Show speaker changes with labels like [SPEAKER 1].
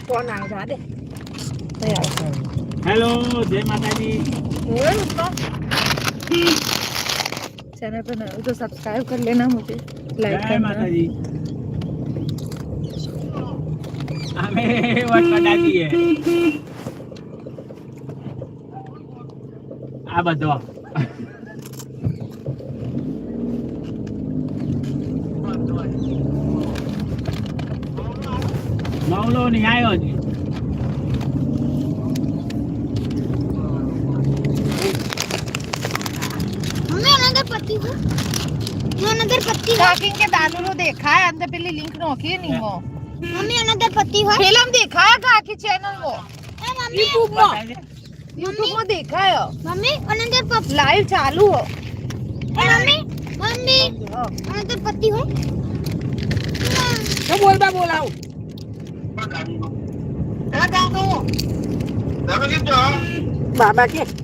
[SPEAKER 1] કોણ આવ્યા દે
[SPEAKER 2] હેલો જય માતાજી
[SPEAKER 1] चैनल पर नए हो तो सब्सक्राइब कर लेना मुझे लाइक
[SPEAKER 2] જય
[SPEAKER 1] करना
[SPEAKER 2] માતાજી અમે વટપટા છીએ આ બધો માવલો નહીં આવ્યો છે
[SPEAKER 1] काकिंग के दादू देखा है अंदर पहले लिंक नोकी नहीं वो
[SPEAKER 3] मम्मी अनदर पति है
[SPEAKER 1] फिल्म देखा है काकी चैनल वो
[SPEAKER 3] मम्मी
[SPEAKER 1] यूट्यूब में देखा है
[SPEAKER 3] मम्मी अनदर पति
[SPEAKER 1] लाइव चालू हो
[SPEAKER 3] मम्मी मम्मी अनदर पति है
[SPEAKER 1] तो बोल बोलाओ बाबा के